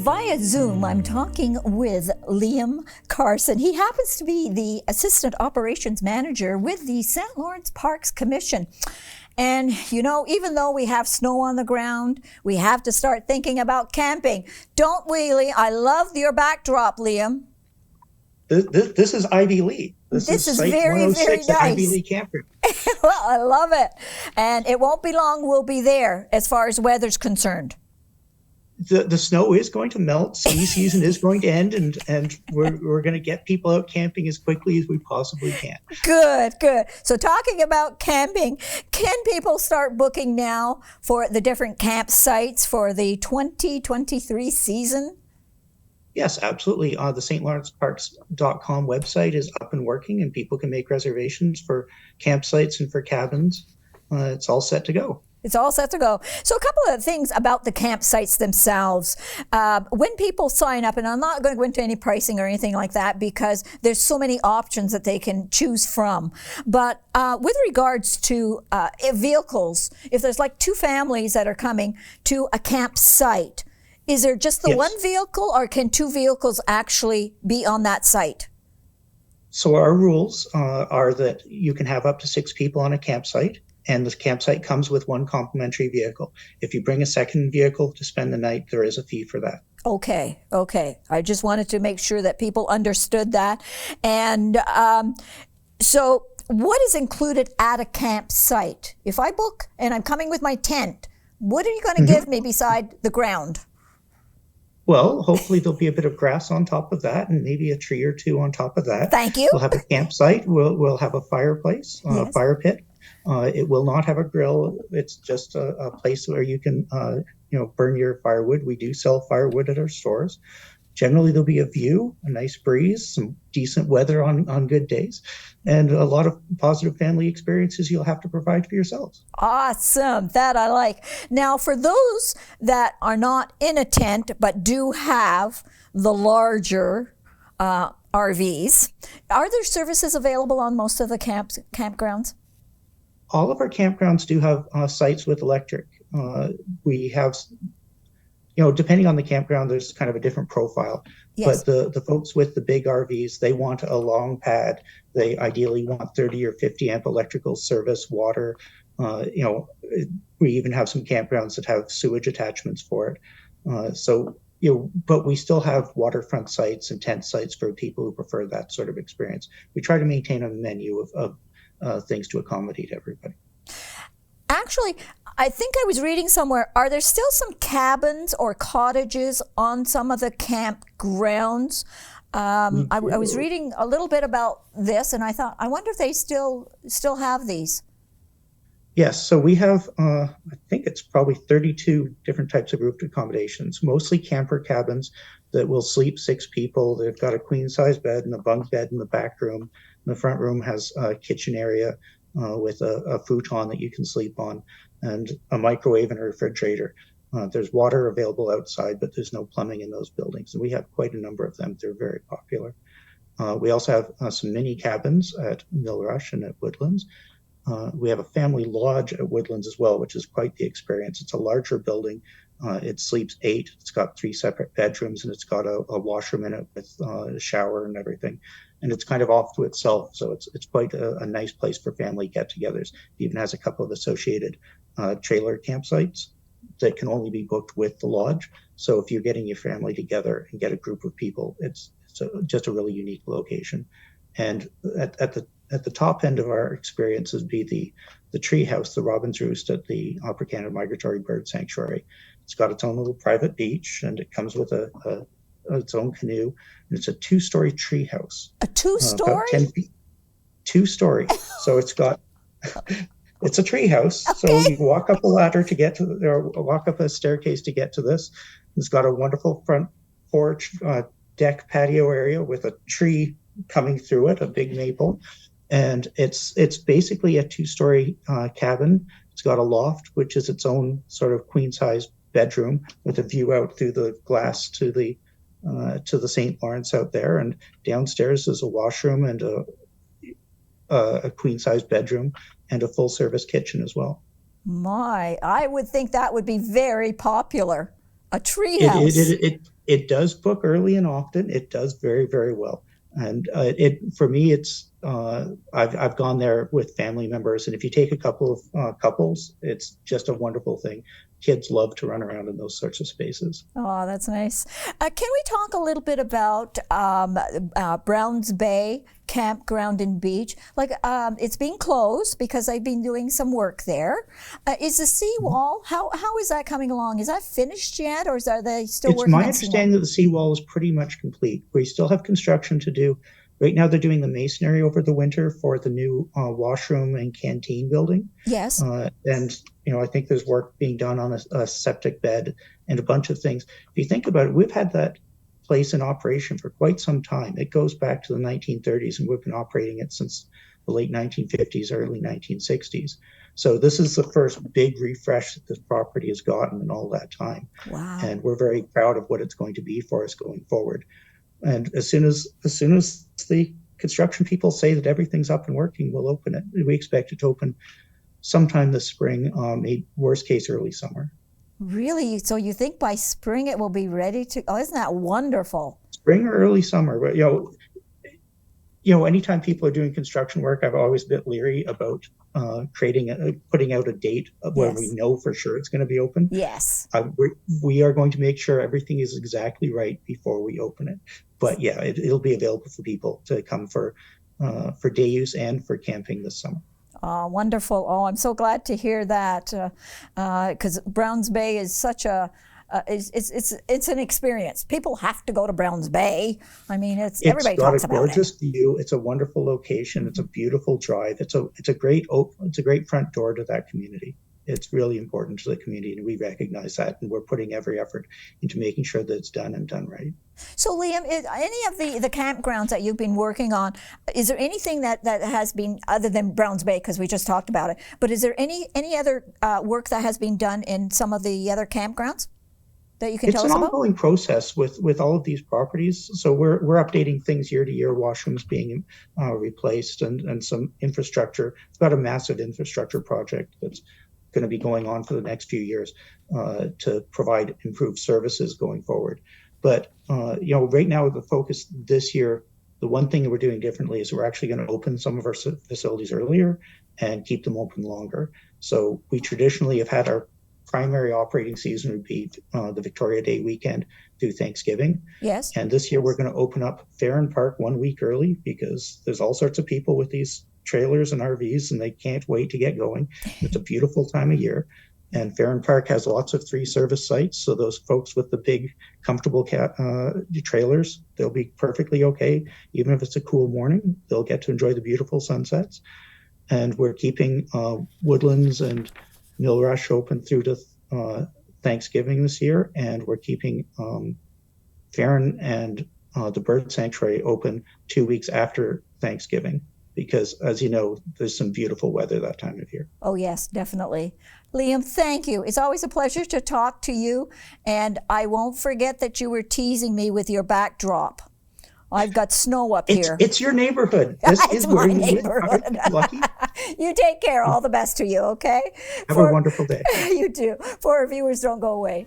Via Zoom, I'm talking with Liam Carson. He happens to be the Assistant Operations Manager with the St. Lawrence Parks Commission. And, you know, even though we have snow on the ground, we have to start thinking about camping. Don't we, Liam? I love your backdrop, Liam. This is Ivy Lee. This is very, very nice. Ivy Lee Campground. Well, I love it. And it won't be long we'll be there as far as weather's concerned. The snow is going to melt. Ski season is going to end, and we're going to get people out camping as quickly as we possibly can. Good, good. So talking about camping, can people start booking now for the different campsites for the 2023 season? Yes, absolutely. The stlawrenceparks.com website is up and working, and people can make reservations for campsites and for cabins. It's all set to go. It's all set to go. So a couple of things about the campsites themselves. When people sign up, and I'm not going to go into any pricing or anything like that because there's so many options that they can choose from. But with regards to vehicles, if there's like two families that are coming to a campsite, is there just the one vehicle, or can two vehicles actually be on that site? So our rules are that you can have up to 6 people on a campsite, and the campsite comes with 1 complimentary vehicle. If you bring a second vehicle to spend the night, there is a fee for that. Okay. I just wanted to make sure that people understood that. And so what is included at a campsite? If I book and I'm coming with my tent, what are you going to give me beside the ground? Well, hopefully there'll be a bit of grass on top of that, and maybe a tree or 2 on top of that. Thank you. We'll have a campsite. We'll have a fireplace, a fire pit. It will not have a grill. It's just a place where you can, burn your firewood. We do sell firewood at our stores. Generally, there'll be a view, a nice breeze, some decent weather on good days, and a lot of positive family experiences you'll have to provide for yourselves. Awesome. That I like. Now, for those that are not in a tent but do have the larger RVs, are there services available on most of the campgrounds? All of our campgrounds do have sites with electric. We have, depending on the campground, there's kind of a different profile. Yes. But the folks with the big RVs, they want a long pad. They ideally want 30 or 50 amp electrical service, water. We even have some campgrounds that have sewage attachments for it. But we still have waterfront sites and tent sites for people who prefer that sort of experience. We try to maintain a menu of things to accommodate everybody. Actually, I think I was reading somewhere, are there still some cabins or cottages on some of the campgrounds? I was reading a little bit about this, and I thought, I wonder if they still have these. Yes, so we have, I think it's probably 32 different types of group accommodations, mostly camper cabins that will sleep 6 people. They've got a queen-size bed and a bunk bed in the back room. The front room has a kitchen area with a futon that you can sleep on, and a microwave and a refrigerator. There's water available outside, but there's no plumbing in those buildings. And we have quite a number of them. They're very popular. We also have some mini cabins at Millrush and at Woodlands. We have a family lodge at Woodlands as well, which is quite the experience. It's a larger building. It sleeps 8. It's got 3 separate bedrooms, and it's got a washroom in it with a shower and everything. And it's kind of off to itself. So it's quite a nice place for family get-togethers. It even has a couple of associated trailer campsites that can only be booked with the lodge. So if you're getting your family together and get a group of people, it's just a really unique location. And at the top end of our experiences be the tree house, the Robin's Roost at the Upper Canada Migratory Bird Sanctuary. It's got its own little private beach, and it comes with its own canoe, and it's a 2-story tree house. A 2-story? About 10 feet. 2-story. So it's a tree house. Okay. So you walk up a ladder to get to, or walk up a staircase to get to this. It's got a wonderful front porch, deck patio area with a tree coming through it, a big maple. And it's basically a 2-story cabin. It's got a loft, which is its own sort of queen-size bedroom with a view out through the glass to the St. Lawrence out there. And downstairs is a washroom and a queen-size bedroom and a full-service kitchen as well. I would think that would be very popular. A tree house. It does book early and often. It does very, very well. And it for me, it's I've gone there with family members, and if you take a couple of couples, it's just a wonderful thing. Kids love to run around in those sorts of spaces. Oh, that's nice. Can we talk a little bit about Browns Bay Campground and Beach? Like, it's being closed because I've been doing some work there. Is the seawall, how is that coming along? Is that finished yet, or are they still It's working my on understanding that the seawall is pretty much complete. We still have construction to do. Right now, they're doing the masonry over the winter for the new washroom and canteen building. Yes. And, I think there's work being done on a septic bed and a bunch of things. If you think about it, we've had that place in operation for quite some time. It goes back to the 1930s, and we've been operating it since the late 1950s, early 1960s. So this is the first big refresh that this property has gotten in all that time. Wow. And we're very proud of what it's going to be for us going forward. And as soon as the construction people say that everything's up and working, we'll open it. We expect it to open sometime this spring, worst case early summer. Really? So you think by spring it will be ready to? Oh, isn't that wonderful? Spring or early summer, but anytime people are doing construction work, I've always been leery about putting out a date when we know for sure it's going to be open. Yes. We are going to make sure everything is exactly right before we open it. But yeah, it'll be available for people to come for day use and for camping this summer. Oh, wonderful. Oh, I'm so glad to hear that, because Browns Bay is such a it's an experience. People have to go to Browns Bay. I mean, everybody talks about it. It's got a gorgeous view. It's a wonderful location. It's a beautiful drive. It's a great front door to that community. It's really important to the community, and we recognize that, and we're putting every effort into making sure that it's done and done right. So, Liam, any of the campgrounds that you've been working on, is there anything that has been, other than Browns Bay, because we just talked about it, but is there any other work that has been done in some of the other campgrounds that you can tell us about? It's an ongoing process with all of these properties. So we're updating things year to year, washrooms being replaced and some infrastructure. It's got a massive infrastructure project that's going to be going on for the next few years to provide improved services going forward. But right now the focus this year, the one thing that we're doing differently is we're actually going to open some of our facilities earlier and keep them open longer. So we traditionally have had our primary operating season would be the Victoria Day weekend through Thanksgiving. Yes. And this year we're going to open up Fair and Park 1 week early because there's all sorts of people with these trailers and RVs, and they can't wait to get going. It's a beautiful time of year. And Fair and Park has lots of 3-service sites. So those folks with the big, comfortable trailers, they'll be perfectly okay. Even if it's a cool morning, they'll get to enjoy the beautiful sunsets. And we're keeping Woodlands and Mill Rush open through to Thanksgiving this year. And we're keeping Farron and the Bird Sanctuary open 2 weeks after Thanksgiving, because, as you know, there's some beautiful weather that time of year. Oh, yes, definitely. Liam, thank you. It's always a pleasure to talk to you, and I won't forget that you were teasing me with your backdrop. I've got snow up here. It's your neighborhood. This is where you live. Lucky. You take care. All the best to you, okay? Have a wonderful day. You too. For our viewers, don't go away.